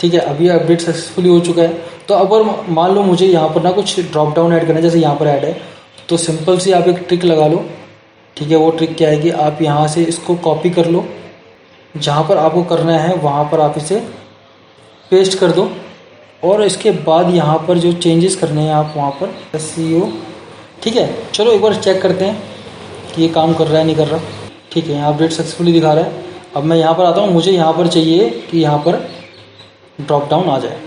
ठीक है, अभी अपडेट सक्सेसफुली हो चुका है। तो अगर मान लो मुझे यहाँ पर ना कुछ ड्रॉप डाउन ऐड करना है, जैसे यहाँ पर ऐड है, तो सिंपल सी आप एक ट्रिक लगा लो। ठीक है, वो ट्रिक क्या है कि आप यहाँ से इसको कॉपी कर लो, जहाँ पर आपको करना है वहाँ पर आप इसे पेस्ट कर दो, और इसके बाद यहाँ पर जो चेंजेस करने हैं आप वहाँ पर SEO। ठीक है, चलो एक बार चेक करते हैं कि ये काम कर रहा है नहीं कर रहा। ठीक है, यहाँ अपडेट सक्सेसफुली दिखा रहा है। अब मैं यहाँ पर आता हूँ, मुझे यहाँ पर चाहिए कि यहाँ पर ड्रॉप डाउन आ जाए।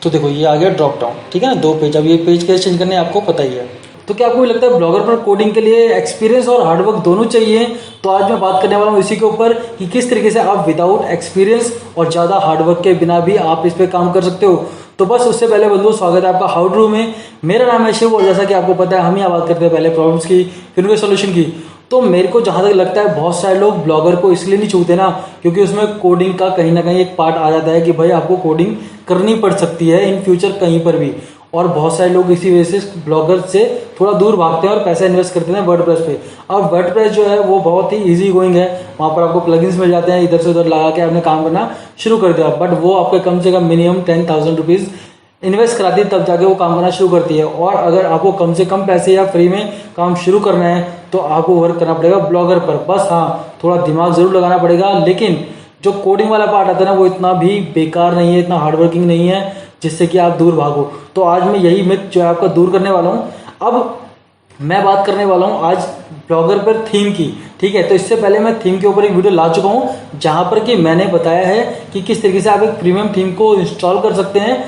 तो देखो ये आ गया ड्रॉप डाउन। ठीक है ना, 2 पेज। अब ये पेज कैसे चेंज करने हैं आपको पता ही है। तो क्या आपको लगता है ब्लॉगर पर कोडिंग के लिए एक्सपीरियंस और हार्डवर्क दोनों चाहिए? तो आज मैं बात करने वाला हूँ इसी के ऊपर कि किस तरीके से आप विदाउट एक्सपीरियंस और ज़्यादा हार्डवर्क के बिना भी आप इस पर काम कर सकते हो। तो बस उससे पहले बंधुओं, स्वागत है आपका हाउ टू में। मेरा नाम है शिव, और जैसा कि आपको पता है हम यहाँ बात करते हैं पहले प्रॉब्लम्स की, फिर उनके सोल्यूशन की। तो मेरे को जहाँ तक लगता है बहुत सारे लोग ब्लॉगर को इसलिए नहीं छूते ना, क्योंकि उसमें कोडिंग का कहीं ना कहीं एक पार्ट आ जाता है कि भाई आपको कोडिंग करनी पड़ सकती है इन फ्यूचर कहीं पर भी। और बहुत सारे लोग इसी वजह से ब्लॉगर से थोड़ा दूर भागते हैं और पैसा इन्वेस्ट करते हैं वर्डप्रेस पे। अब वर्डप्रेस जो है वो बहुत ही इजी गोइंग है, वहाँ पर आपको प्लगइन्स मिल जाते हैं, इधर से उधर लगा के आपने काम करना शुरू कर दिया। बट वो आपके कम से कम मिनिमम 10,000 रुपीज़ इन्वेस्ट कराती है, तब जाके वो काम करना शुरू करती है। और अगर आपको कम से कम पैसे या फ्री में काम शुरू करना है तो आपको वर्क करना पड़ेगा ब्लॉगर पर। बस हाँ, थोड़ा दिमाग जरूर लगाना पड़ेगा, लेकिन जो कोडिंग वाला पार्ट आता है ना वो इतना भी बेकार नहीं है, इतना हार्डवर्किंग नहीं है जिससे कि आप दूर भागो। तो आज मैं यही मिथ जो है आपका दूर करने वाला हूँ। अब मैं बात करने वाला हूँ आज ब्लॉगर पर थीम की। ठीक है, तो इससे पहले मैं थीम के ऊपर एक वीडियो ला चुका हूँ जहाँ पर कि मैंने बताया है कि किस तरीके से आप एक प्रीमियम थीम को इंस्टॉल कर सकते हैं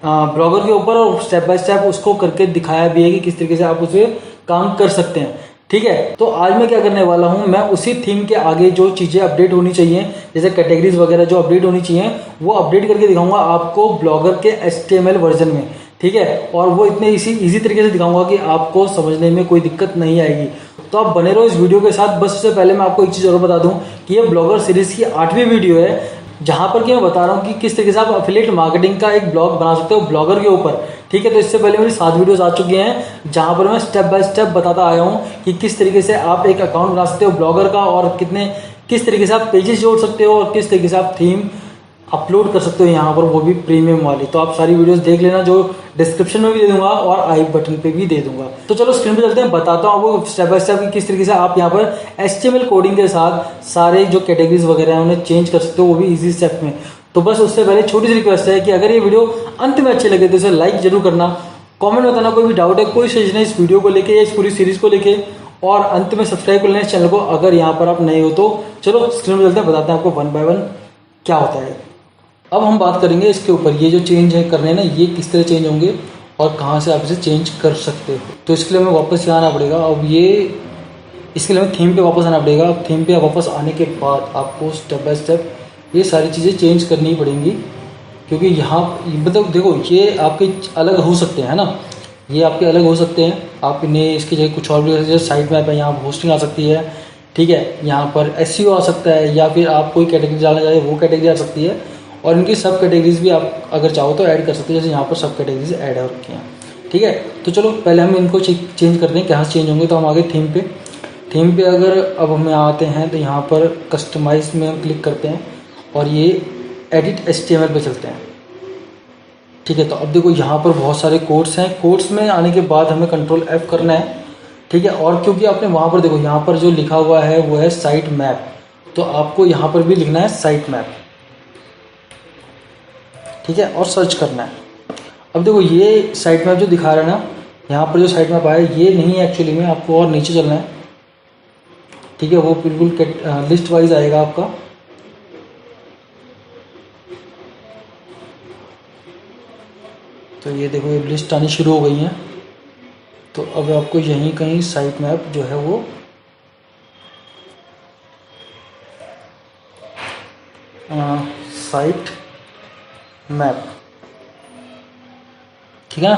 ब्लॉगर के ऊपर, और स्टेप बाय स्टेप उसको करके दिखाया भी है कि किस तरीके से आप उसे काम कर सकते हैं। ठीक है, तो आज मैं क्या करने वाला हूं, मैं उसी थीम के आगे जो चीज़ें अपडेट होनी चाहिए, जैसे कैटेगरीज वगैरह जो अपडेट होनी चाहिए, वो अपडेट करके दिखाऊंगा आपको ब्लॉगर के HTML वर्जन में। ठीक है, और वो इतने इजी तरीके से दिखाऊंगा कि आपको समझने में कोई दिक्कत नहीं आएगी। तो आप बने रहो इस वीडियो के साथ। बस उससे पहले मैं आपको एक चीज़ और बता दूं कि ये ब्लॉगर सीरीज की 8वीं वीडियो है, जहां पर कि मैं बता रहा हूं कि किस तरीके से आप एफिलिएट मार्केटिंग का एक ब्लॉग बना सकते हो ब्लॉगर के ऊपर। ठीक है, तो इससे पहले मेरी 7 वीडियोस आ चुकी हैं जहां पर मैं स्टेप बाय स्टेप बताता आया हूं कि किस तरीके से आप एक अकाउंट बना सकते हो ब्लॉगर का, और किस तरीके से आप पेजेस जोड़ सकते हो, और किस तरीके से आप थीम अपलोड कर सकते हो यहाँ पर, वो भी प्रीमियम वाली। तो आप सारी वीडियोस देख लेना, जो डिस्क्रिप्शन में भी दे दूंगा और आई बटन पे भी दे दूंगा। तो चलो स्क्रीन पे चलते हैं, बताता हूँ आपको स्टेप बाय स्टेप किस तरीके से आप यहाँ पर HTML कोडिंग के साथ सारे जो कैटेगरीज वगैरह हैं उन्हें चेंज कर सकते हो, वो भी इजी स्टेप में। तो बस उससे पहले छोटी सी रिक्वेस्ट है कि अगर ये वीडियो अंत में अच्छे लगे तो इसे लाइक जरूर करना, कमेंट बताना कोई भी डाउट है, कोई सजेशन है इस वीडियो को लेके या इस पूरी सीरीज को लेके, और अंत में सब्सक्राइब कर लेना इस चैनल को अगर यहाँ पर आप नए हो तो। चलो स्क्रीन पर चलते हैं, बताते हैं आपको 1 बाय 1 क्या होता है। अब हम बात करेंगे इसके ऊपर, ये जो चेंज है करने हैं ना, ये किस तरह चेंज होंगे और कहाँ से आप इसे चेंज कर सकते हो। तो इसके लिए हमें वापस यहाँ आना पड़ेगा। अब इसके लिए हमें थीम पे वापस आना पड़ेगा। अब थीम पे वापस आने के बाद आपको स्टेप बाय स्टेप ये सारी चीज़ें चेंज करनी पड़ेंगी, क्योंकि यहाँ मतलब देखो ये आपके अलग हो सकते हैं, है ना, ये आपके अलग हो सकते हैं। आप इन्हें इसकी जगह कुछ और भी, जैसे साइट मैप है, यहाँ होस्टिंग आ सकती है। ठीक है, यहाँ पर SEO आ सकता है, या फिर आप कोई कैटेगरी डालना चाहे वो कैटेगरी आ सकती है, और इनकी सब कैटेगरीज भी आप अगर चाहो तो ऐड कर सकते हैं, जैसे यहाँ पर सब कैटेगरीज ऐड हो रखी हैं। ठीक है, तो चलो पहले हम इनको चेंज करते हैं, कहाँ से चेंज होंगे। तो हम आगे थीम पे अगर अब हम यहाँ आते हैं तो यहाँ पर कस्टमाइज में हम क्लिक करते हैं और ये एडिट HTML पे चलते हैं। ठीक है, तो अब देखो यहाँ पर बहुत सारे कोड्स हैं। कोड्स में आने के बाद हमें Ctrl F करना है। ठीक है, और क्योंकि आपने वहाँ पर देखो यहाँ पर जो लिखा हुआ है वो है साइट मैप, तो आपको यहाँ पर भी लिखना है साइट मैप। ठीक है, और सर्च करना है। अब देखो ये साइट मैप जो दिखा रहा है ना, यहाँ पर जो साइट मैप आया ये नहीं है एक्चुअली में, आपको और नीचे चलना है। ठीक है, वो बिल्कुल लिस्ट वाइज आएगा आपका। तो ये देखो ये लिस्ट आनी शुरू हो गई है। तो अब आपको यहीं कहीं साइट मैप जो है वो साइट मैप, ठीक है ना।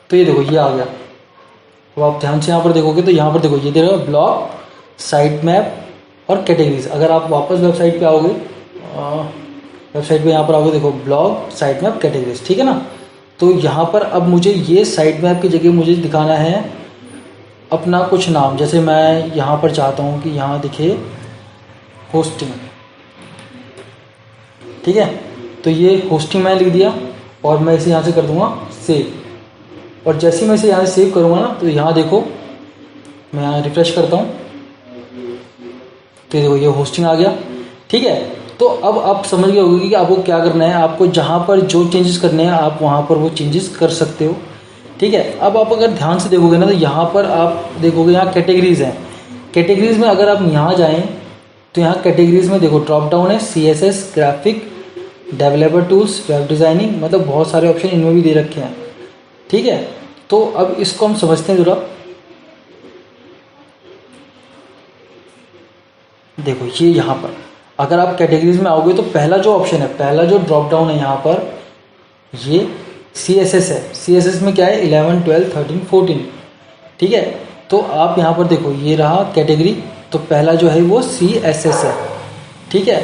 तो ये देखो ये आ गया। अब आप ध्यान से यहाँ पर देखोगे तो यहाँ पर देखो ये देखो ब्लॉग, साइट मैप और कैटेगरीज। अगर आप वापस वेबसाइट पे आओगे, वेबसाइट पे यहाँ पर आओगे, देखो ब्लॉग, साइट मैप, कैटेगरीज। ठीक है ना। तो यहाँ पर अब मुझे ये साइट मैप की जगह मुझे दिखाना है अपना कुछ नाम। जैसे मैं यहाँ पर चाहता हूँ कि यहाँ दिखे होस्टिंग। ठीक है, तो ये होस्टिंग मैंने लिख दिया और मैं इसे यहाँ से कर दूँगा सेव। और जैसे ही मैं इसे यहाँ से सेव करूँगा ना, तो यहाँ देखो मैं यहाँ रिफ्रेश करता हूँ, तो देखो ये होस्टिंग आ गया। ठीक है, तो अब आप समझ गए होंगे कि आपको क्या करना है। आपको जहाँ पर जो चेंजेस करने हैं आप वहाँ पर वो चेंजेस कर सकते हो। ठीक है, अब आप अगर ध्यान से देखोगे ना, तो यहाँ पर आप देखोगे यहाँ कैटेगरीज़ हैं। कैटेगरीज़ में अगर आप यहाँ जाएँ तो यहाँ कैटेगरीज़ में देखो ड्रॉप डाउन है, CSS, graphic, developer tools, web designing, मतलब बहुत सारे ऑप्शन इनमें भी दे रखे हैं। ठीक है, तो अब इसको हम समझते हैं ज़रा। देखो ये यहाँ पर अगर आप कैटेगरीज में आओगे तो पहला जो ऑप्शन है, पहला जो ड्रॉप डाउन है यहाँ पर, ये CSS है। CSS में क्या है, 11, 12, 13, 14। ठीक है, तो आप यहाँ पर देखो ये रहा कैटेगरी, तो पहला जो है वो CSS है। ठीक है,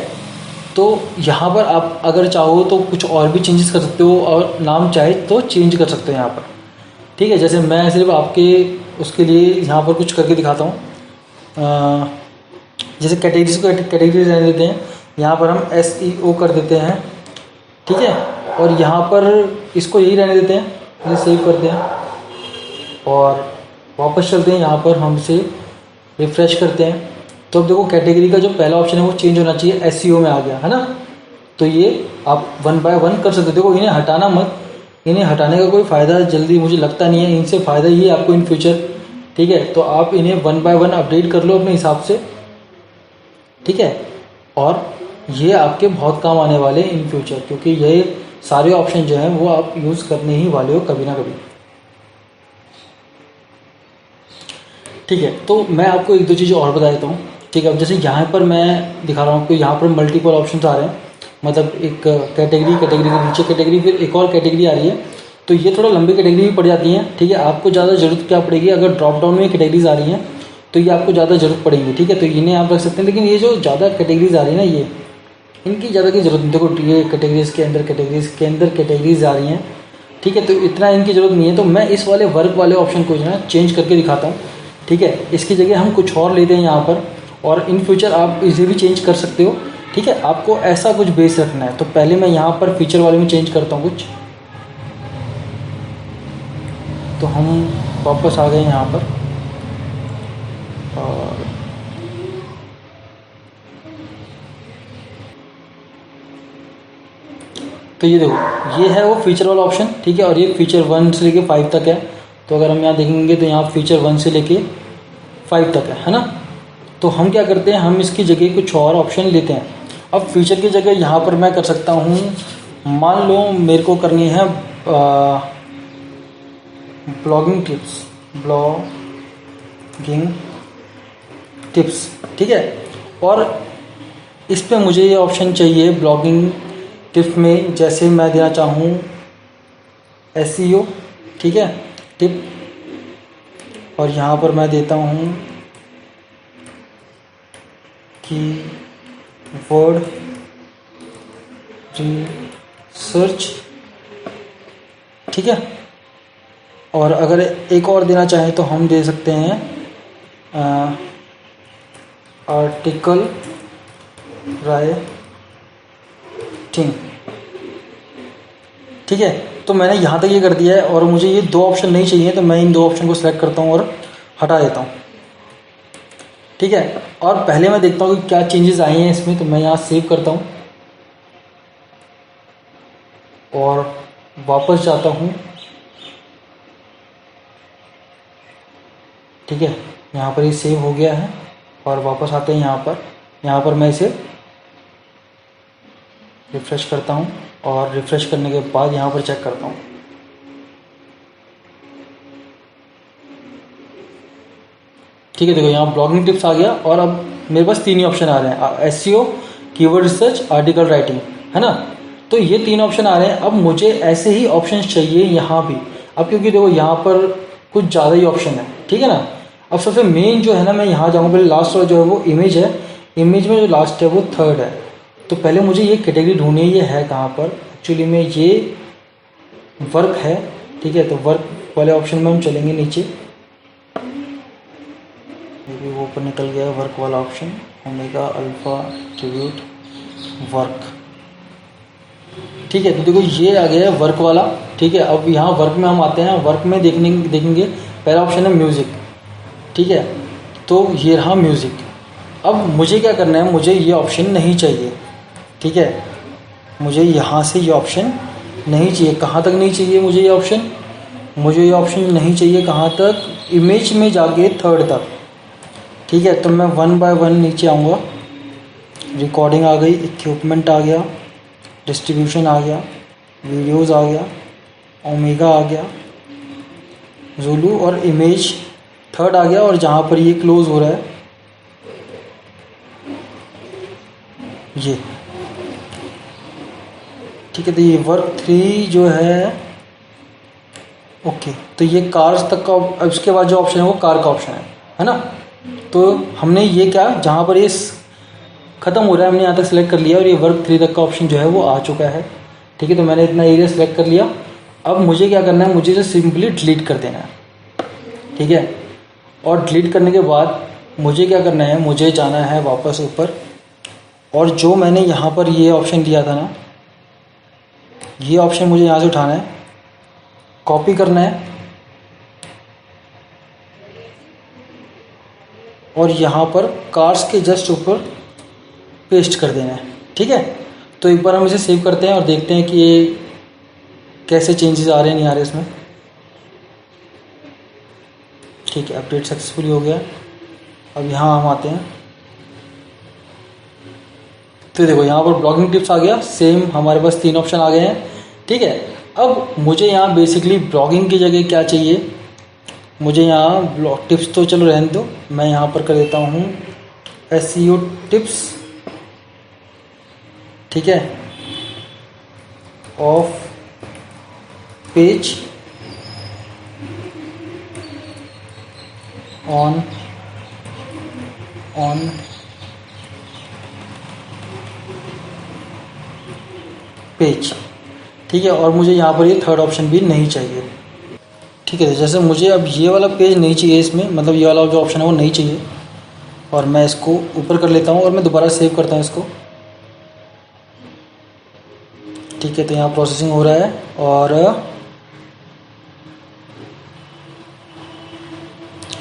तो यहाँ पर आप अगर चाहो तो कुछ और भी चेंजेस कर सकते हो, और नाम चाहे तो चेंज कर सकते हो यहाँ पर। ठीक है, जैसे मैं सिर्फ आपके उसके लिए यहाँ पर कुछ करके दिखाता हूँ। जैसे कैटेगरीज को कैटेगरीज रहने देते हैं, यहाँ पर हम SEO कर देते हैं। ठीक है, और यहाँ पर इसको यही रहने देते हैं, इसे सेव करते हैं और वापस चलते हैं। यहाँ पर हम इसे रिफ़्रेश करते हैं, तो अब देखो कैटेगरी का जो पहला ऑप्शन है वो चेंज होना चाहिए, SEO में आ गया है ना। तो ये आप 1 बाय 1 कर सकते हो। देखो इन्हें हटाना मत, इन्हें हटाने का कोई फ़ायदा जल्दी मुझे लगता नहीं है, इनसे फ़ायदा ही है आपको इन फ्यूचर। ठीक है, तो आप इन्हें 1 बाय 1 अपडेट कर लो अपने हिसाब से। ठीक है, और ये आपके बहुत काम आने वाले इन फ्यूचर, क्योंकि ये सारे ऑप्शन जो हैं वो आप यूज़ करने ही वाले हो कभी ना कभी। ठीक है, तो मैं आपको एक दो चीज़ें और बता देता हूँ। ठीक है, अब जैसे यहाँ पर मैं दिखा रहा हूँ आपको, यहाँ पर मल्टीपल ऑप्शंस आ रहे हैं, मतलब एक कैटेगरी के नीचे कैटेगरी, फिर एक और कैटेगरी आ रही है, तो ये थोड़ा लंबी कैटेगरी भी पड़ जाती हैं। ठीक है, आपको ज़्यादा ज़रूरत क्या पड़ेगी, अगर ड्रॉप डाउन में कैटेगरीज आ रही हैं तो ये आपको ज़्यादा ज़रूरत पड़ेगी। ठीक है, तो इन्हें आप रख सकते हैं, लेकिन ये जो ज़्यादा कैटेगरीज आ रही है ना, ये इनकी ज़्यादा की ज़रूरत नहीं। देखो ये कैटेगरीज के अंदर कैटेगरीज आ रही हैं। ठीक है, तो इतना इनकी ज़रूरत नहीं है। तो मैं इस वाले वर्क वाले ऑप्शन को जो है चेंज करके दिखाता हूँ। ठीक है, इसकी जगह हम कुछ और लेते हैं यहाँ पर, और इन फ्यूचर आप इसे भी चेंज कर सकते हो। ठीक है, आपको ऐसा कुछ बेस रखना है। तो पहले मैं यहाँ पर फीचर वाले में चेंज करता हूँ कुछ, तो हम वापस आ गए यहाँ पर, और तो ये देखो ये है वो फीचर वाला ऑप्शन। ठीक है, और ये फीचर 1 से लेके 5 तक है। तो अगर हम यहाँ देखेंगे तो यहाँ फीचर 1 से लेके 5 तक है ना। तो हम क्या करते हैं, हम इसकी जगह कुछ और ऑप्शन लेते हैं। अब फीचर की जगह यहाँ पर मैं कर सकता हूँ, मान लो मेरे को करनी है ब्लॉगिंग टिप्स। ठीक है, और इस पे मुझे ये ऑप्शन चाहिए ब्लॉगिंग टिप में, जैसे मैं देना चाहूँ SEO। ठीक है, टिप, और यहाँ पर मैं देता हूँ कि वर्ड रिसर्च। ठीक है, और अगर एक और देना चाहें तो हम दे सकते हैं आर्टिकल राइटिंग। ठीक है, तो मैंने यहाँ तक ये कर दिया है, और मुझे ये दो ऑप्शन नहीं चाहिए, तो मैं इन दो ऑप्शन को सिलेक्ट करता हूँ और हटा देता हूँ। ठीक है, और पहले मैं देखता हूँ कि क्या चेंजेस आए हैं इसमें, तो मैं यहाँ सेव करता हूँ और वापस जाता हूँ। ठीक है, यहाँ पर ये सेव हो गया है, और वापस आते हैं यहाँ पर मैं इसे रिफ़्रेश करता हूँ, और रिफ़्रेश करने के बाद यहाँ पर चेक करता हूँ। ठीक है, देखो यहाँ ब्लॉगिंग टिप्स आ गया, और अब मेरे पास 3 ही ऑप्शन आ रहे हैं, SEO, keyword research, article writing, है ना। तो ये 3 ऑप्शन आ रहे हैं। अब मुझे ऐसे ही ऑप्शन चाहिए यहाँ भी, अब क्योंकि देखो यहाँ पर कुछ ज़्यादा ही ऑप्शन है। ठीक है ना, अब सबसे मेन जो है ना, मैं यहाँ जाऊँगा, पहले लास्ट वाला जो है वो इमेज है, इमेज में जो लास्ट है वो 3rd है। तो पहले मुझे ये कैटेगरी ढूंढनी है, ये है कहाँ पर एक्चुअली में, ये वर्क है। ठीक है, तो वर्क वाले ऑप्शन में हम चलेंगे नीचे, ये वो ऊपर निकल गया वर्क वाला option, omega alpha tribute work. ठीक है। तो देखो ये आ गया है वर्क वाला। ठीक है, अब यहाँ वर्क में हम आते हैं। वर्क में देखेंगे पहला ऑप्शन है म्यूज़िक। ठीक है, तो ये रहा म्यूज़िक। अब मुझे क्या करना है, मुझे ये ऑप्शन नहीं चाहिए। ठीक है, मुझे यहाँ से ये ऑप्शन नहीं चाहिए। कहाँ तक नहीं चाहिए मुझे ये ऑप्शन? मुझे ये ऑप्शन नहीं चाहिए कहाँ तक? इमेज में जाके थर्ड तक। ठीक है, तो मैं वन बाय वन नीचे आऊँगा। रिकॉर्डिंग आ गई, इक्विपमेंट आ गया, डिस्ट्रीब्यूशन आ गया, वीडियोस आ गया, ओमेगा आ गया, ज़ुलू और इमेज थर्ड आ गया। और जहाँ पर ये क्लोज हो रहा है ये, ठीक है। तो ये वर्क 3 जो है, ओके, तो ये कार्स तक का। अब इसके बाद जो ऑप्शन है वो कार का ऑप्शन है ना। तो हमने ये क्या, जहाँ पर ये ख़त्म हो रहा है हमने यहाँ तक सेलेक्ट कर लिया, और ये वर्क 3 तक का ऑप्शन जो है वो आ चुका है। ठीक है, तो मैंने इतना एरिया सेलेक्ट कर लिया। अब मुझे क्या करना है, मुझे इसे सिंपली डिलीट कर देना है। ठीक है, और डिलीट करने के बाद मुझे क्या करना है, मुझे जाना है वापस ऊपर, और जो मैंने यहाँ पर ये ऑप्शन दिया था ना, ये ऑप्शन मुझे यहाँ से उठाना है, कॉपी करना है, और यहाँ पर कार्स के जस्ट ऊपर पेस्ट कर देना है। ठीक है, तो एक बार हम इसे सेव करते हैं और देखते हैं कि ये कैसे चेंजेस आ रहे हैं, नहीं आ रहे इसमें। ठीक है, अपडेट सक्सेसफुली हो गया। अब यहाँ हम आते हैं, तो देखो यहाँ पर ब्लॉगिंग टिप्स आ गया। सेम हमारे पास 3 ऑप्शन आ गए हैं। ठीक है, अब मुझे यहाँ बेसिकली ब्लॉगिंग की जगह क्या चाहिए, मुझे यहाँ ब्लॉग टिप्स तो चलो रहने दो, मैं यहाँ पर कर देता हूँ SEO टिप्स। ठीक है, ऑफ पेज ऑन पेज। ठीक है, और मुझे यहाँ पर ये थर्ड ऑप्शन भी नहीं चाहिए। ठीक है, जैसे मुझे अब ये वाला पेज नहीं चाहिए इसमें, मतलब ये वाला जो ऑप्शन है वो नहीं चाहिए, और मैं इसको ऊपर कर लेता हूँ और मैं दोबारा सेव करता हूँ इसको। ठीक है, तो यहाँ प्रोसेसिंग हो रहा है, और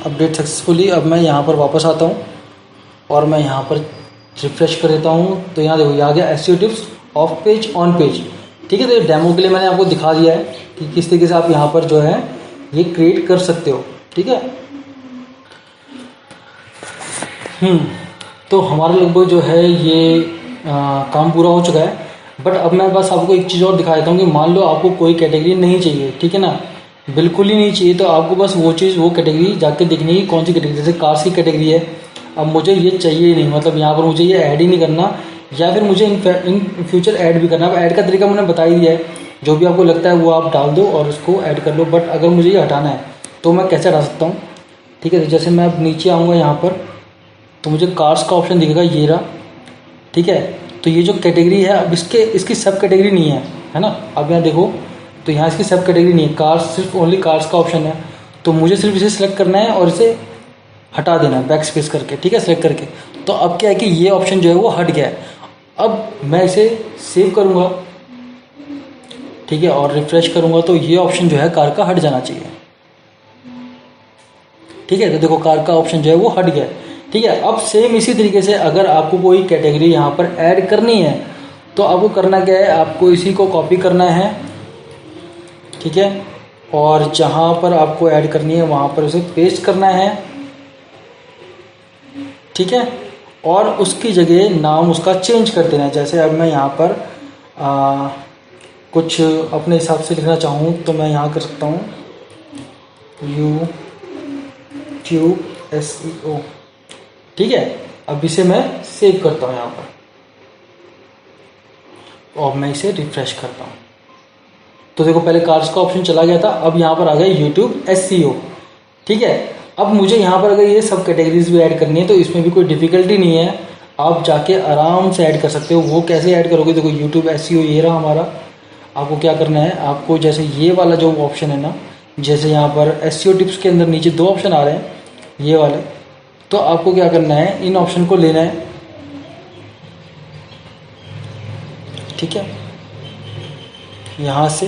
अपडेट सक्सेसफुली। अब मैं यहाँ पर वापस आता हूँ और मैं यहाँ पर रिफ्रेश कर देता हूँ। तो यहाँ देखो, ये आ गया SEO tips of page on page. ठीक है, तो ये डेमो के लिए मैंने आपको दिखा दिया है कि किस तरीके से आप यहाँ पर जो है ये क्रिएट कर सकते हो। ठीक है, तो हमारा लगभग जो है ये काम पूरा हो चुका है। बट अब मैं बस आपको एक चीज़ और दिखा देता हूँ कि मान लो आपको कोई कैटेगरी नहीं चाहिए, ठीक है ना, बिल्कुल ही नहीं चाहिए, तो आपको बस वो चीज़, वो कैटेगरी जाके देखनी है कि कौन सी कैटेगरी। जैसे कार्स की कैटेगरी है, अब मुझे ये चाहिए ही नहीं, मतलब यहाँ पर मुझे ये ऐड ही नहीं करना, या फिर मुझे इन फ्यूचर ऐड भी करना। अब ऐड का तरीका मैंने बता ही दिया है, जो भी आपको लगता है वो आप डाल दो और उसको ऐड कर लो। बट अगर मुझे ये हटाना है तो मैं कैसे हटा सकता हूँ? ठीक है, तो जैसे मैं अब नीचे आऊँगा यहाँ पर, तो मुझे कार्स का ऑप्शन दिखेगा, ये रहा। ठीक है, तो ये जो कैटेगरी है, अब इसकी सब कैटेगरी नहीं है ना। अब यहाँ देखो, तो यहाँ इसकी सब कैटेगरी नहीं है, कार्स, सिर्फ ओनली कार्स का ऑप्शन है। तो मुझे सिर्फ इसे सिलेक्ट करना है और इसे हटा देना है बैक स्पेस करके। ठीक है, सेलेक्ट करके। तो अब क्या है कि ये ऑप्शन जो है वो हट गया है। अब मैं इसे सेव करूँगा, ठीक है, और रिफ्रेश करूँगा, तो ये ऑप्शन जो है कार का हट जाना चाहिए। ठीक है, तो देखो कार का ऑप्शन जो है वो हट गया है। ठीक है, अब सेम इसी तरीके से अगर आपको कोई कैटेगरी यहाँ पर ऐड करनी है, तो आपको करना क्या है, आपको इसी को कॉपी करना है। ठीक है, और जहाँ पर आपको ऐड करनी है वहाँ पर उसे पेस्ट करना है। ठीक है, और उसकी जगह नाम उसका चेंज कर देना है। जैसे अब मैं यहाँ पर कुछ अपने हिसाब से लिखना चाहूँ तो मैं यहाँ कर सकता हूँ YouTube SEO। ठीक है, अब इसे मैं सेव करता हूँ यहाँ पर, और मैं इसे रिफ्रेश करता हूँ। तो देखो, पहले कार्स का ऑप्शन चला गया था, अब यहाँ पर आ गया YouTube SEO। ठीक है, अब मुझे यहाँ पर अगर ये सब कैटेगरीज भी ऐड करनी है तो इसमें भी कोई डिफ़िकल्टी नहीं है, आप जाके आराम से ऐड कर सकते हो। वो कैसे ऐड करोगे, देखो YouTube SEO ये रहा हमारा। आपको क्या करना है, आपको जैसे ये वाला जो ऑप्शन है ना, जैसे यहाँ पर SEO टिप्स के अंदर नीचे 2 ऑप्शन आ रहे हैं ये वाले, तो आपको क्या करना है, इन ऑप्शन को लेना है। ठीक है, यहाँ से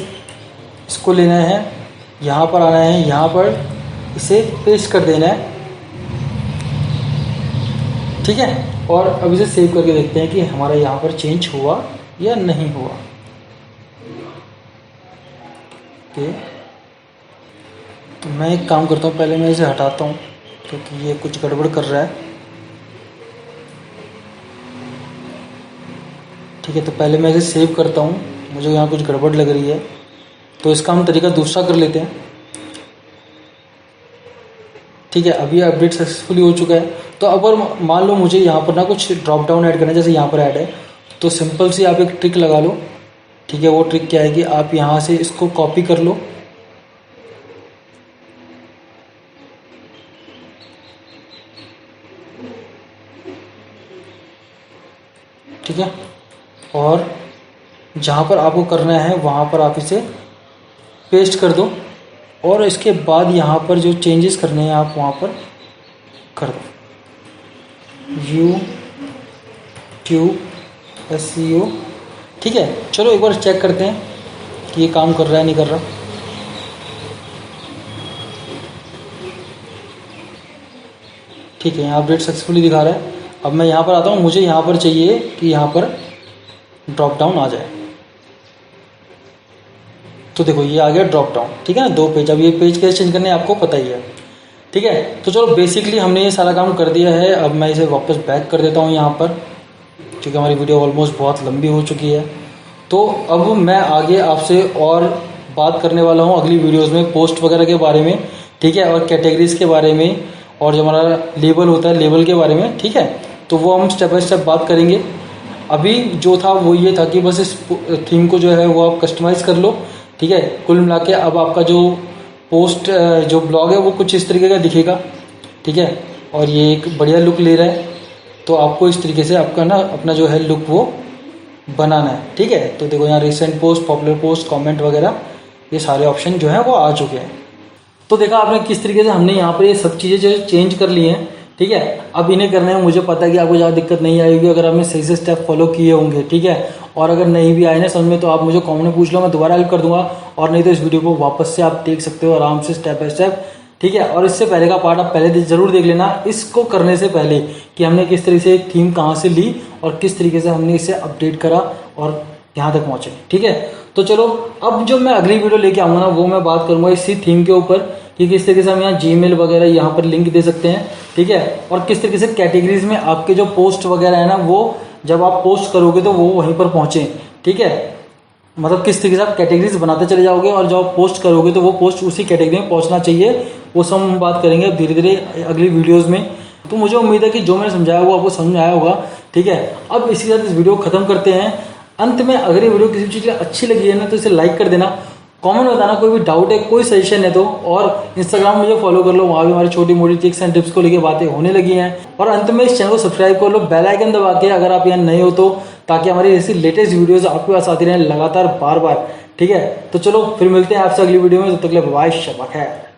इसको लेना है, यहाँ पर आना है, यहाँ पर इसे पेस्ट कर देना है, ठीक है। और अब इसे सेव करके देखते हैं कि हमारा यहाँ पर चेंज हुआ या नहीं हुआ। ओके, तो मैं एक काम करता हूँ, पहले मैं इसे हटाता हूँ क्योंकि ये कुछ गड़बड़ कर रहा है, ठीक है। तो पहले मैं इसे सेव करता हूँ, मुझे यहाँ कुछ गड़बड़ लग रही है, तो इसका हम तरीका दूसरा कर लेते हैं, ठीक है। अभी अपडेट सक्सेसफुली हो चुका है। तो अगर मान लो मुझे यहाँ पर ना कुछ ड्रॉप डाउन ऐड करना है, जैसे यहाँ पर ऐड है, तो सिंपल सी आप एक ट्रिक लगा लो, ठीक है। वो ट्रिक क्या है कि आप यहाँ से इसको कॉपी कर लो, ठीक है। और जहाँ पर आपको करना है वहाँ पर आप इसे पेस्ट कर दो, और इसके बाद यहाँ पर जो चेंजेस करने हैं आप वहाँ पर कर दो। YouTube SEO, ठीक है। चलो एक बार चेक करते हैं कि ये काम कर रहा है नहीं कर रहा। ठीक है, यहाँ अपडेट सक्सेसफुली दिखा रहा है। अब मैं यहाँ पर आता हूँ, मुझे यहाँ पर चाहिए कि यहाँ पर ड्रॉप डाउन आ जाए, तो देखो ये आ गया ड्रॉप डाउन, ठीक है ना, 2 पेज। अब ये पेज कैसे चेंज करने आपको पता ही है, ठीक है। तो चलो बेसिकली हमने ये सारा काम कर दिया है। अब मैं इसे वापस बैक कर देता हूँ यहाँ पर, क्योंकि हमारी वीडियो ऑलमोस्ट बहुत लंबी हो चुकी है। तो अब मैं आगे आपसे और बात करने वाला हूँ अगली वीडियोज़ में पोस्ट वगैरह के बारे में, ठीक है, और कैटेगरीज के बारे में, और जो हमारा लेबल होता है लेबल के बारे में, ठीक है। तो वो हम स्टेप बाय स्टेप बात करेंगे। अभी जो था वो ये था कि बस इस थीम को जो है वो आप कस्टमाइज़ कर लो, ठीक है। कुल मिला के अब आपका जो पोस्ट जो ब्लॉग है वो कुछ इस तरीके का दिखेगा, ठीक है। और ये एक बढ़िया लुक ले रहा है, तो आपको इस तरीके से आपका ना अपना जो है लुक वो बनाना है, ठीक है। तो देखो यहाँ recent post, popular post, comment वगैरह, ये सारे ऑप्शन जो है वो आ चुके हैं। तो देखा आपने किस तरीके से हमने यहाँ पर ये सब चीज़ें जो चेंज कर ली हैं, ठीक है। अब इन्हें करने में मुझे पता है कि आपको ज़्यादा दिक्कत नहीं आएगी अगर आपने सही से स्टेप फॉलो किए होंगे, ठीक है। और अगर नहीं भी आए ना समझ में, तो आप मुझे कमेंट में पूछ लो, मैं दोबारा हेल्प कर दूंगा। और नहीं तो इस वीडियो को वापस से आप देख सकते हो आराम से स्टेप बाय स्टेप, ठीक है। और इससे पहले का पार्ट आप पहले ज़रूर देख लेना, इसको करने से पहले, कि हमने किस तरीके से थीम कहाँ से ली और किस तरीके से हमने इसे अपडेट करा और यहाँ तक पहुँचे, ठीक है। तो चलो अब जो मैं अगली वीडियो लेके आऊँगा ना, वो मैं बात करूँगा इसी थीम के ऊपर कि किस तरीके से हम यहाँ जीमेल वगैरह यहाँ पर लिंक दे सकते हैं, ठीक है। और किस तरीके से कैटेगरीज में आपके जो पोस्ट वगैरह है ना, वो जब आप पोस्ट करोगे तो वो वहीं पर पहुँचे, ठीक है। मतलब किस तरीके से आप कैटेगरीज बनाते चले जाओगे और जब आप पोस्ट करोगे तो वो पोस्ट उसी कैटेगरी में पहुँचना चाहिए, वो सब हम बात करेंगे अब धीरे धीरे अगली वीडियोज़ में। तो मुझे उम्मीद है कि जो मैंने समझाया वो आपको समझ में आया होगा, ठीक है। अब इसी के साथ इस वीडियो को ख़त्म करते हैं। अंत में अगर ये वीडियो किसी चीज़ की अच्छी लगी है ना, तो इसे लाइक कर देना, कमेंट में बताना कोई भी डाउट है, कोई सजेशन है तो, और इंस्टाग्राम में मुझे फॉलो कर लो, वहाँ भी हमारी छोटी मोटी ट्रिक्स एंड टिप्स को लेकर बातें होने लगी हैं। और अंत में इस चैनल को सब्सक्राइब कर लो, बेल आइकन दबा के, अगर आप यहाँ नए हो तो, ताकि हमारी ऐसी लेटेस्ट वीडियोस आपके पास आती रहें लगातार बार बार, ठीक है। तो चलो फिर मिलते हैं आपसे अगली वीडियो में, तब तक के लिए बाय, शब्बा खैर।